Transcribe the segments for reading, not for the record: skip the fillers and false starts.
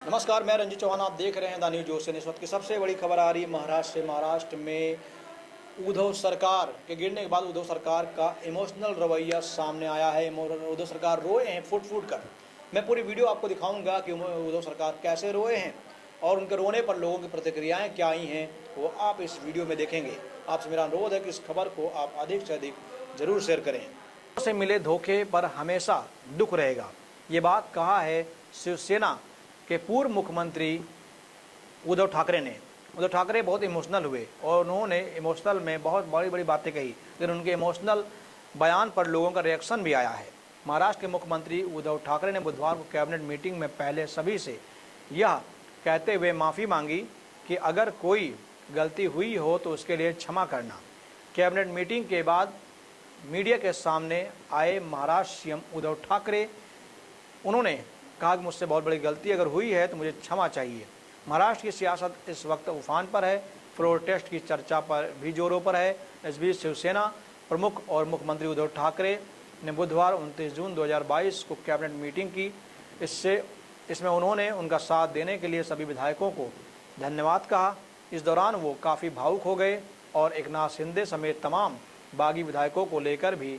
नमस्कार, मैं रंजीत चौहान। आप देख रहे हैं द न्यूज जोशन। इस वक्त की सबसे बड़ी खबर आ रही है महाराष्ट्र से। महाराष्ट्र में उद्धव सरकार के गिरने के बाद उद्धव सरकार का इमोशनल रवैया सामने आया है। उद्धव सरकार रोए हैं फूट फूट कर। मैं पूरी वीडियो आपको दिखाऊंगा कि उद्धव सरकार कैसे रोए हैं और उनके रोने पर लोगों की प्रतिक्रियाएं क्या आई हैं, वो आप इस वीडियो में देखेंगे। आपसे मेरा अनुरोध है कि इस खबर को आप अधिक से अधिक जरूर शेयर करें। से मिले धोखे पर हमेशा दुख रहेगा, ये बात कहा है शिवसेना के पूर्व मुख्यमंत्री उद्धव ठाकरे ने। उद्धव ठाकरे बहुत इमोशनल हुए और उन्होंने इमोशनल में बहुत बड़ी बड़ी बातें कही, लेकिन उनके इमोशनल बयान पर लोगों का रिएक्शन भी आया है। महाराष्ट्र के मुख्यमंत्री उद्धव ठाकरे ने बुधवार को कैबिनेट मीटिंग में पहले सभी से यह कहते हुए माफ़ी मांगी कि अगर कोई गलती हुई हो तो उसके लिए क्षमा करना। कैबिनेट मीटिंग के बाद मीडिया के सामने आए महाराष्ट्र सीएम उद्धव ठाकरे, उन्होंने कहा कि मुझसे बहुत बड़ी गलती अगर हुई है तो मुझे क्षमा चाहिए। महाराष्ट्र की सियासत इस वक्त उफान पर है। फ्लोर टेस्ट की चर्चा पर भी जोरों पर है। इस बीच शिवसेना प्रमुख और मुख्यमंत्री उद्धव ठाकरे ने बुधवार 29 जून 2022 को कैबिनेट मीटिंग की। इसमें उन्होंने उनका साथ देने के लिए सभी विधायकों को धन्यवाद कहा। इस दौरान वो काफ़ी भावुक हो गए और एकनाथ शिंदे समेत तमाम बागी विधायकों को लेकर भी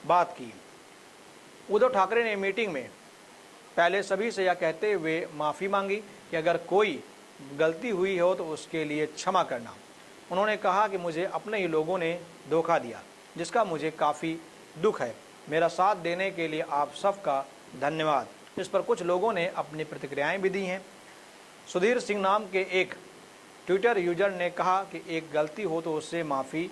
बात की। उद्धव ठाकरे ने मीटिंग में पहले सभी से यह कहते हुए माफ़ी मांगी कि अगर कोई गलती हुई हो तो उसके लिए क्षमा करना। उन्होंने कहा कि मुझे अपने ही लोगों ने धोखा दिया, जिसका मुझे काफ़ी दुख है। मेरा साथ देने के लिए आप सबका धन्यवाद। इस पर कुछ लोगों ने अपनी प्रतिक्रियाएं भी दी हैं। सुधीर सिंह नाम के एक ट्विटर यूजर ने कहा कि एक गलती हो तो उससे माफ़ी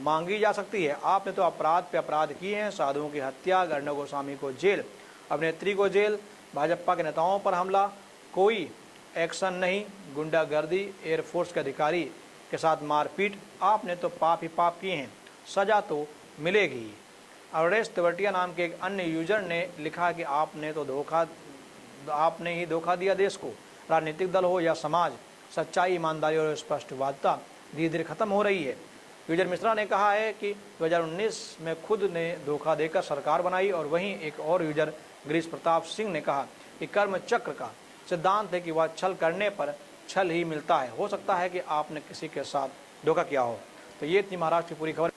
मांगी जा सकती है। आपने तो अपराध पे अपराध किए हैं। साधुओं की हत्या, अर्णब गोस्वामी को जेल, अभिनेत्री को जेल, भाजपा के नेताओं पर हमला, कोई एक्शन नहीं, गुंडागर्दी, एयरफोर्स के अधिकारी के साथ मारपीट। आपने तो पाप ही पाप किए हैं, सजा तो मिलेगी ही। अवरेश तेवटिया नाम के एक अन्य यूजर ने लिखा कि आपने ही धोखा दिया देश को। राजनीतिक दल हो या समाज, सच्चाई, ईमानदारी और स्पष्टवादिता धीरे धीरे खत्म हो रही है। यूजर मिश्रा ने कहा है कि 2019 में खुद ने धोखा देकर सरकार बनाई। और वहीं एक और यूजर गिरीश प्रताप सिंह ने कहा कि कर्म चक्र का सिद्धांत है कि वह छल करने पर छल ही मिलता है। हो सकता है कि आपने किसी के साथ धोखा किया हो। तो ये थी महाराष्ट्र की पूरी खबर।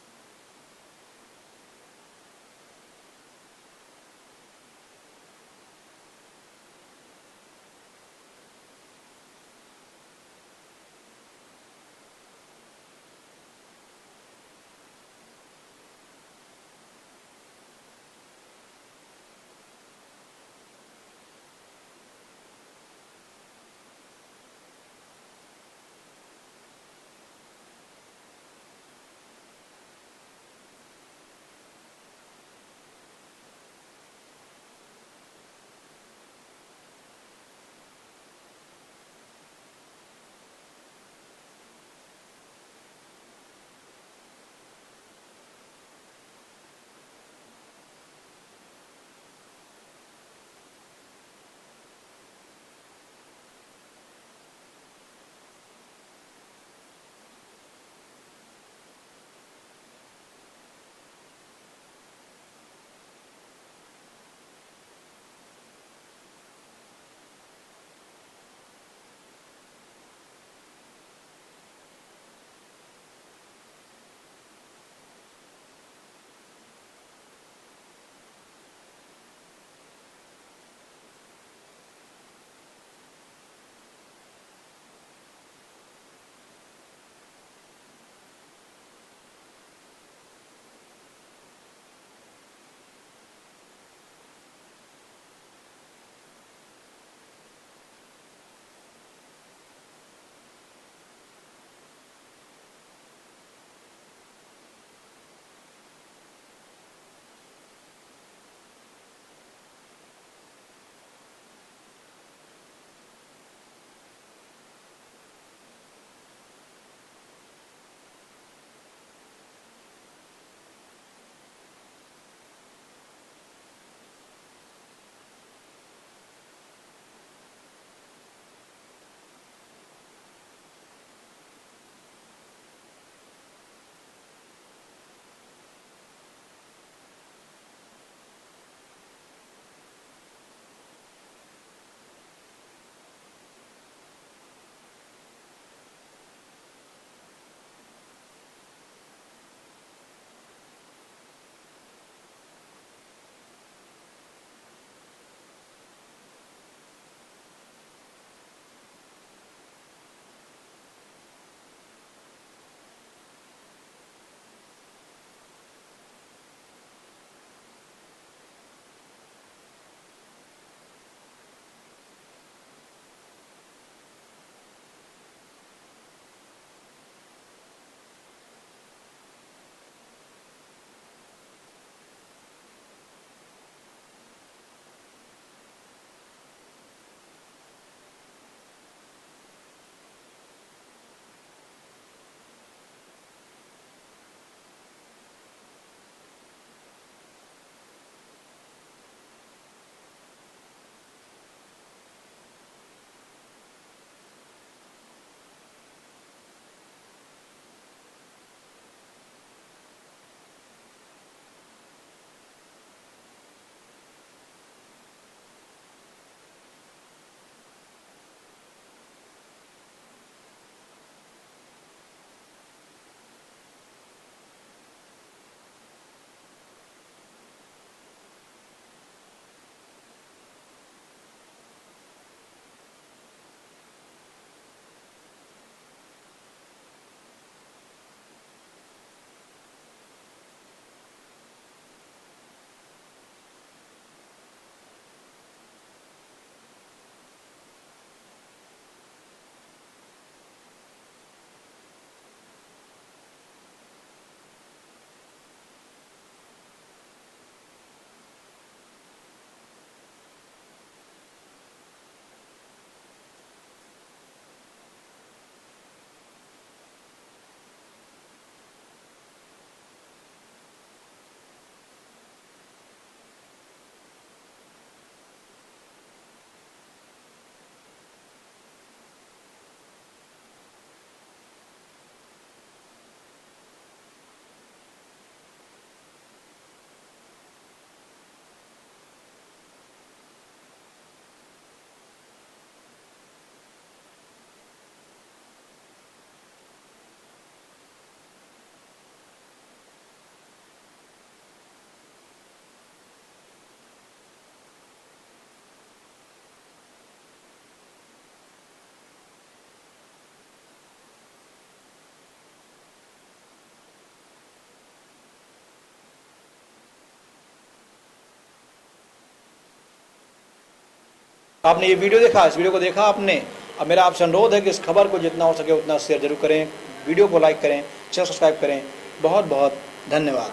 आपने ये वीडियो देखा, इस वीडियो को देखा आपने। अब मेरा आपसे अनुरोध है कि इस खबर को जितना हो सके उतना शेयर जरूर करें, वीडियो को लाइक करें, चैनल सब्सक्राइब करें। बहुत बहुत धन्यवाद।